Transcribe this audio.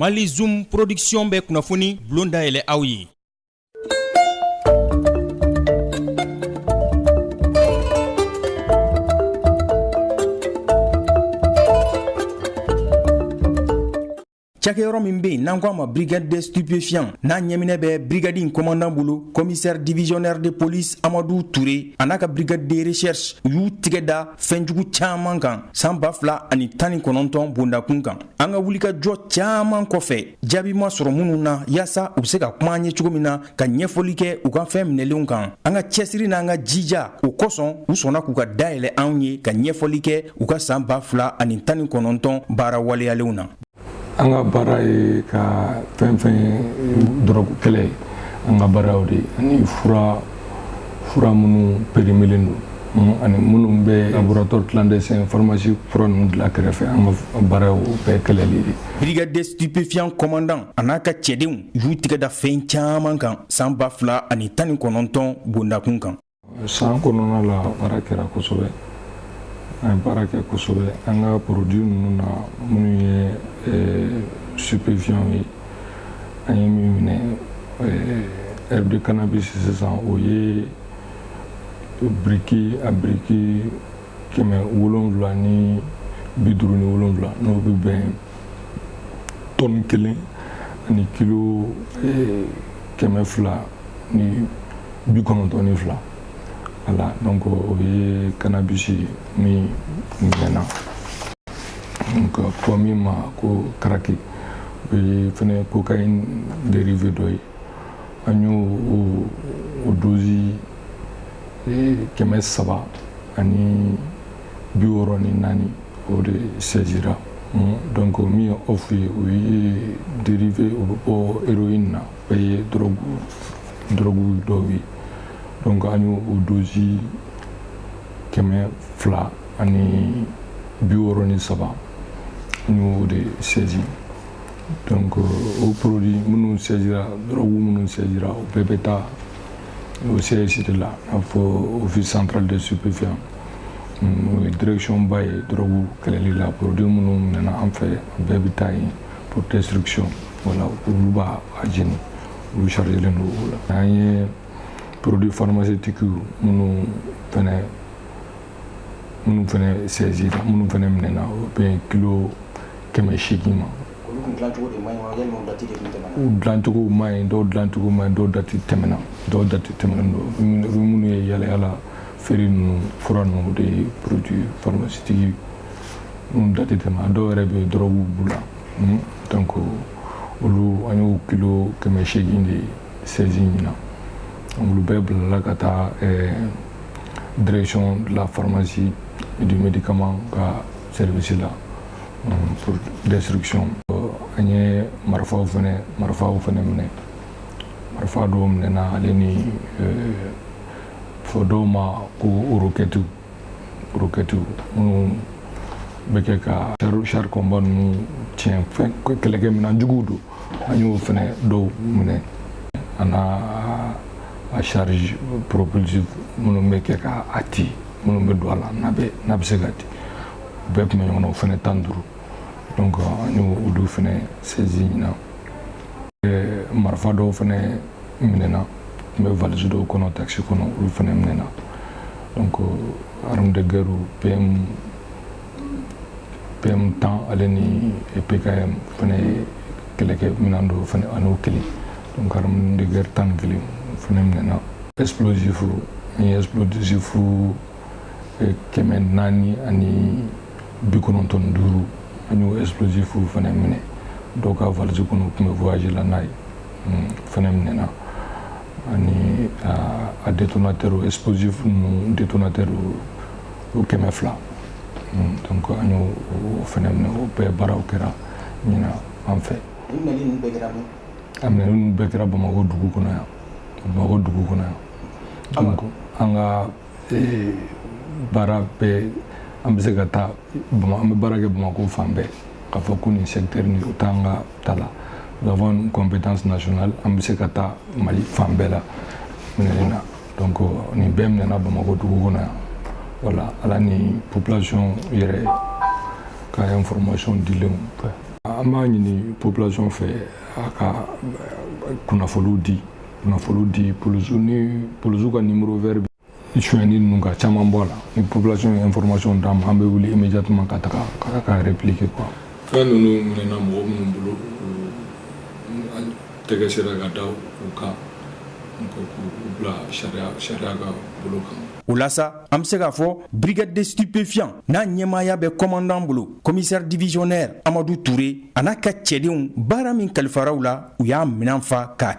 Mali Zoom production bɛ kunnafoni bulon dayɛlɛ aw ye. Cakɛyɔrɔ min bɛ yen n'an ko a ma brigade des stupéfiants n'a ɲɛminɛ bɛ brigade in commandant bolo commissaire divisionnaire de police Amadou Touré a n'a ka brigade de recherche u y'u tigɛ da fɛnjugu caman kan san 2019 bondakun kan. An ka wulikajɔ caman kɔfɛ jaabi ma sɔrɔ minnu na yaasa u bɛ se ka kuma an ye cogo min na ka ɲɛfɔli kɛ u ka fɛn minɛlenw kan. An ka cɛsiri n'an ka jija o kosɔn u sɔnna k'u ka dayɛlɛ anw ye ka ɲɛfɔli kɛ u ka san 2019 baara waleyalenw na. An ka baara ye ka fɛn dɔrɔgu kɛlɛ an ka baaraw de ani fura minnu périmelen don ani minnu bɛ laboratoire clandestin pharmacie fura ninnu dilan kɛrɛfɛ an ka baaraw bɛɛ kɛlɛli de. Brigade des stupéfiants commandant a n'a ka cɛdenw y'u tigɛ da fɛn caman kan san 2019 bondakun kan. San kɔnɔna la baara kɛra kosɛbɛ. An baara kɛ kosɛbɛ an ka produit ninnu na minnu ye stupéfiant ye an ye min minɛ herbe de cannabis sisan o ye biriki 750 ni 57 n'o bɛ bɛn tonne 1 ani kilo 200 ni 92. Voilà, donc o ye cannabis min mɛnna donc fɔ min ma ko karaki o ye fɛnɛ cocaïne dérivé dɔ ye an y'o o dosi 300 ani 64 o de saisira donc min ye off ye o ye dérivé o bɛ bɔ héroïne na o ye drogue dɔw ye. Donc an y'o dosi 200 ani 63 an y'o de saisi. Donc o produit minnu saisira drogue minnu saisira o bɛɛ bɛ taa o CSI de la n'a fɔ office central des stupéfiants o ye direction ba ye drogue kɛlɛli la produit minnu minɛna an fɛ o bɛɛ bɛ taa yen pour destruction voilà olu b'a jeni olu chargelen don o la. An ye produits pharmaceutiques minnu fɛnɛ saisira minnu fɛnɛ minɛna o bɛ kilo 800 ma. Olu dilancogo de man ɲi wa yalima dati de tun tɛmɛna? U dilancogo man ɲi dɔw dilancogo man ɲi dɔw dati tɛmɛna don minnu ye yalayala feere ninnu fura ninnu de ye produits pharmaceutiques minnu dati tɛmɛna dɔw yɛrɛ bɛ drogue b'u la donc olu an y'o kilo 800 de saisi ɲinan. Olu bɛɛ bilala ka taa direction de la pharmacie et du médicament ka service la pour destruction. An ye marifaw fɛnɛ minɛ marifa dɔw minɛna ale ni fɔ dɔw ma ko roquette minnu bɛ kɛ ka char combat ninnu tiɲɛ fɛn kɛlɛkɛminɛn juguw don an y'o fɛnɛ dɔw minɛ a charge propulsive minnu bɛ kɛ k'a ti minnu bɛ don a la n'a bɛ se ka ti u bɛɛ tun bɛ ɲɔgɔn na o fɛnɛ 15 donc an y'olu fɛnɛ saisi ɲinan. Marifa dɔw fɛnɛ minɛna tun bɛ valise dɔw kɔnɔ taxi kɔnɔ olu fɛnɛ minɛna donc arme de guerre PM 10 ale ni PKM fɛnɛ kɛlɛkɛminɛn dɔw fɛnɛ an'o kelen donc arme de guerre 11 fɛnɛ minɛna. Explosif ni explosif 495 an y'o explosif fɛnɛ minɛ dɔw ka valise kɔnɔ u tun bɛ voyager la n'a ye fɛnɛ minɛna ani a détonateur explosif ninnu détonateur o 200 donc an y'o fɛnɛ minɛ o bɛɛ baaraw kɛra ɲinan an fɛ. A minɛli ninnu bɛɛ kɛra Bamakɔ dugu kɔnɔ yan. Donc an ka baara bɛɛ an bɛ se ka taa an bɛ baara kɛ Bamakɔ fan bɛɛ k'a fɔ ko nin secteur nin o t'an ka ta la. Nous avons une compétence nationale an bɛ se ka taa Mali fan bɛɛ la minɛli na donc nin bɛɛ minɛna Bamakɔ dugu kɔnɔ yan. Voilà ala ni population yɛrɛ ka information dilenw an b'a ɲini population fɛ a ka kunnafoliw di polisiw ka numéro vert suɲɛni ninnu ka caman bɔ a la ni population ye information d'an ma an bɛ wuli immédiatement ka taga ka répliquer quoi. fɛn ninnu minɛna mɔgɔ minnu bolo an tɛgɛ sera ka da u kan k'u bila sariya ka bolo kan. O la sa an bɛ se k'a fɔ brigade de stupéfiant n'a ɲɛmaaya bɛ commandant bolo commissaire divisionnaire Amadou Touré a n'a ka cɛdenw baara min kalifaraw la u y'a minɛn fa k'a